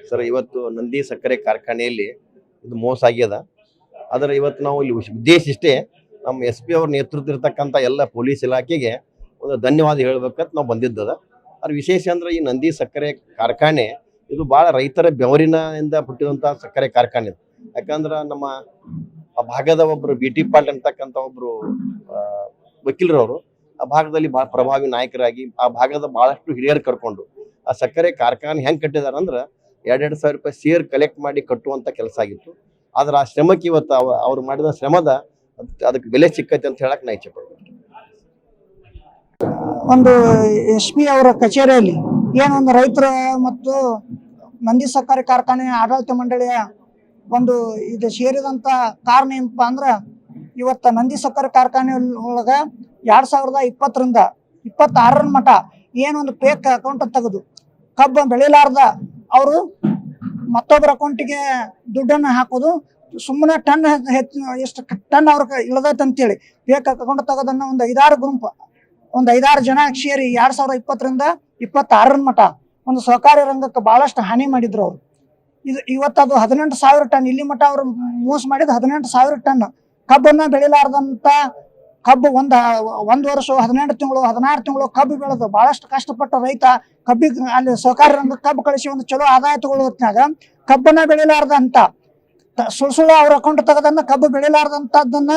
Sir, ಇವತ್ತು ನಂದಿ ಸಕ್ಕರೆ ಕಾರ್ಖಾನೆಯಲ್ಲಿ ಇದು ಮೋಸ ಆಗ್ಯದ. ಆದರೆ ಇವತ್ತು ನಾವು ಇಲ್ಲಿ ಉದ್ದೇಶ ಇಷ್ಟೇ, ನಮ್ಮ SP ಅವ್ರ ನೇತೃತ್ವ ಇರ್ತಕ್ಕಂಥ ಎಲ್ಲ ಪೊಲೀಸ್ ಇಲಾಖೆಗೆ ಒಂದು ಧನ್ಯವಾದ ಹೇಳ್ಬೇಕಂತ ನಾವು ಬಂದಿದ್ದದ. ಅದ್ರ ವಿಶೇಷ ಅಂದ್ರೆ ಈ ನಂದಿ ಸಕ್ಕರೆ ಕಾರ್ಖಾನೆ ಇದು ಭಾಳ ರೈತರ ಬೆವರಿನಿಂದ ಹುಟ್ಟಿದಂಥ ಸಕ್ಕರೆ ಕಾರ್ಖಾನೆ. ಯಾಕಂದ್ರೆ ನಮ್ಮ ಆ ಭಾಗದ ಒಬ್ಬರು BT ಪಾಟೀಲ್ ಅಂತಕ್ಕಂಥ ಒಬ್ಬರು ವಕೀಲರವರು ಆ ಭಾಗದಲ್ಲಿ ಭಾಳ ಪ್ರಭಾವಿ ನಾಯಕರಾಗಿ ಆ ಭಾಗದ ಭಾಳಷ್ಟು ಹಿರಿಯರು ಕರ್ಕೊಂಡು ಆ ಸಕ್ಕರೆ ಕಾರ್ಖಾನೆ ಹೆಂಗೆ ಕಟ್ಟಿದಾರೆ ಅಂದ್ರೆ 2,000 ರೂಪಾಯಿ ಶೇರ್ ಕಲೆಕ್ಟ್ ಮಾಡಿ ಕಟ್ಟುವಂಥ ಕೆಲಸ ಆಗಿತ್ತು. ಆದ್ರೆ ಆ ಶ್ರಮಕ್ಕೆ ಇವತ್ತು ಅವ್ರು ಮಾಡಿದ ಶ್ರಮದ ಅದಕ್ಕೆ ಬೆಲೆ ಸಿಕ್ಕೈತೆ ಅಂತ ಹೇಳಕ್ ನಾ ಇಚ್ಛೆ ಪಡ್ತೀನಿ. ಒಂದು SP ಅವರ ಕಚೇರಿಯಲ್ಲಿ ಏನೊಂದು ರೈತರ ಮತ್ತು ನಂದಿ ಸಕ್ಕರೆ ಕಾರ್ಖಾನೆ ಆಡಳಿತ ಮಂಡಳಿಯ ಒಂದು ಇದು ಸೇರಿದಂತ ಕಾರಣ ಏನಪ್ಪಾ ಅಂದ್ರ, ಇವತ್ತ ನಂದಿ ಸಕ್ಕರೆ ಕಾರ್ಖಾನೆ ಒಳಗ 2020ರಿಂದ 26ರ ಮಟ ಏನೊಂದು ಫೇಕ್ ಅಕೌಂಟ್ ತೆಗೆದು ಕಬ್ಬು ಬೆಳಿಲಾರ್ದ ಅವರು ಮತ್ತೊಬ್ಬರ ಅಕೌಂಟಿಗೆ ದುಡ್ಡನ್ನು ಹಾಕೋದು, ಸುಮ್ಮನೆ ಟನ್ ಎಷ್ಟು ಟನ್ ಅವ್ರ ಇಳದೈತೆ ಅಂತೇಳಿ ಫೇಕ್ ಅಕೌಂಟ್ ತೆಗೋದನ್ನ ಒಂದು 5-6 ಗುಂಪು, ಒಂದು 5-6 ಜನ ಸೇರಿ 2020ರಿಂದ 26ರ ಮಟ ಒಂದು ಸಹಕಾರಿ ರಂಗಕ್ಕೆ ಬಹಳಷ್ಟು ಹಾನಿ ಮಾಡಿದ್ರು ಅವರು. ಇವತ್ತು ಅದು 18,000 ಟನ್, ಇಲ್ಲಿ ಮಟ ಅವ್ರು ಮೋಸ ಮಾಡಿದ 18,000 ಟನ್ ಕಬ್ಬನ್ನ ಬೆಳಿಲಾರ್ದಂತ ಕಬ್ಬು ಒಂದು ವರ್ಷ 18 ತಿಂಗಳು 16 ತಿಂಗಳು ಕಬ್ಬು ಬೆಳೆದು ಬಹಳಷ್ಟು ಕಷ್ಟಪಟ್ಟ ರೈತ ಕಬ್ಬಿಗೆ ಅಲ್ಲಿ ಸಹಕಾರಿ ರಂಗ ಕಬ್ಬು ಕಳಿಸಿ ಒಂದು ಚಲೋ ಆದಾಯ ತಗೊಳ್ಳೋತ್ನಾಗ ಕಬ್ಬನ್ನ ಬೆಳಿಲಾರ್ದಂತ ಸುಳ್ಳು ಅವ್ರ ಅಕೌಂಟ್ ತೆಗೆದನ್ನ ಕಬ್ಬು ಬೆಳಿಲಾರ್ದಂತದನ್ನ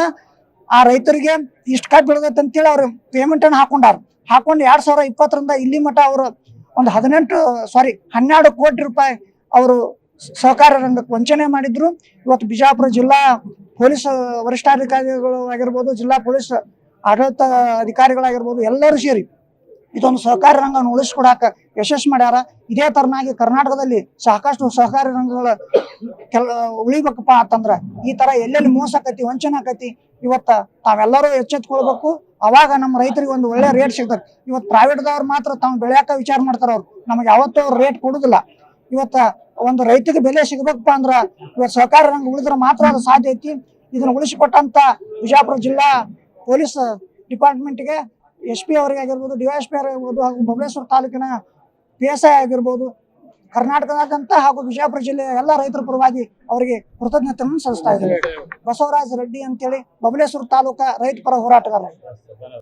ಆ ರೈತರಿಗೆ ಇಷ್ಟು ಕಬ್ಬು ಬೆಳೆದೈತೆ ಅಂತೇಳಿ ಅವ್ರು ಪೇಮೆಂಟ್ ಅನ್ನು ಹಾಕೊಂಡು 2020ರಿಂದ ಇಲ್ಲಿ ಮಟ ಅವರು ಒಂದು 12 ಕೋಟಿ ರೂಪಾಯಿ ಅವರು ಸಹಕಾರ ರಂಗಕ್ಕೆ ವಂಚನೆ ಮಾಡಿದ್ರು. ಇವತ್ತು ಬಿಜಾಪುರ ಜಿಲ್ಲಾ ಪೊಲೀಸ್ ವರಿಷ್ಠಾಧಿಕಾರಿಗಳು ಆಗಿರ್ಬೋದು, ಜಿಲ್ಲಾ ಪೊಲೀಸ್ ಆಡಳಿತ ಅಧಿಕಾರಿಗಳಾಗಿರ್ಬೋದು, ಎಲ್ಲರೂ ಸೇರಿ ಇದೊಂದು ಸಹಕಾರಿ ರಂಗವನ್ನು ಉಳಿಸ್ಕೊಡಾಕ ಯಶಸ್ಸು ಮಾಡ್ಯಾರ. ಇದೇ ತರನಾಗಿ ಕರ್ನಾಟಕದಲ್ಲಿ ಸಾಕಷ್ಟು ಸಹಕಾರಿ ರಂಗಗಳ ಉಳಿಬೇಕಪ್ಪ ಅಂತಂದ್ರ ಈ ತರ ಎಲ್ಲೆಲ್ಲಿ ಮೋಸ ಆಕತಿ, ವಂಚನೆ ಆಕತಿ, ಇವತ್ತ ತಾವೆಲ್ಲರೂ ಎಚ್ಚೆತ್ಕೊಳ್ಬೇಕು. ಅವಾಗ ನಮ್ಮ ರೈತರಿಗೆ ಒಂದು ಒಳ್ಳೆ ರೇಟ್ ಸಿಗ್ತದೆ. ಇವತ್ತು ಪ್ರೈವೇಟ್ದವ್ರು ಮಾತ್ರ ತಾವು ಬೆಳೆಯಾಕ ವಿಚಾರ ಮಾಡ್ತಾರ, ಅವ್ರು ನಮಗೆ ಯಾವತ್ತೂ ಅವ್ರು ರೇಟ್ ಕೊಡುದಿಲ್ಲ. ಇವತ್ತ ಒಂದು ರೈತರಿಗೆ ಬೆಲೆ ಸಿಗಬೇಕಪ್ಪ ಅಂದ್ರ ಇವತ್ತು ಸಹಕಾರಿ ರಂಗ ಉಳಿದ್ರೆ ಮಾತ್ರ ಅದು ಸಾಧ್ಯ ಐತಿ. ಇದನ್ನ ಉಳಿಸಿಕೊಟ್ಟಂತ ಬಿಜಾಪುರ ಜಿಲ್ಲಾ ಪೊಲೀಸ್ ಡಿಪಾರ್ಟ್ಮೆಂಟ್ಗೆ SP ಅವರಿಗೆ ಆಗಿರ್ಬೋದು, DYSP ಆಗಿರ್ಬೋದು, ಹಾಗೂ ಬಬಲೇಶ್ವರ ತಾಲೂಕಿನ PSI ಆಗಿರ್ಬೋದು, ಕರ್ನಾಟಕದಾದ್ಯಂತ ಹಾಗೂ ಬಿಜಾಪುರ ಜಿಲ್ಲೆಯ ಎಲ್ಲ ರೈತರ ಪರವಾಗಿ ಅವರಿಗೆ ಕೃತಜ್ಞತೆಯನ್ನು ಸಲ್ಲಿಸ್ತಾ ಇದ್ದಾರೆ. ಬಸವರಾಜ ರೆಡ್ಡಿ ಅಂತೇಳಿ, ಬಬಲೇಶ್ವರ ತಾಲೂಕಾ ರೈತ ಪರ ಹೋರಾಟಗಾರ.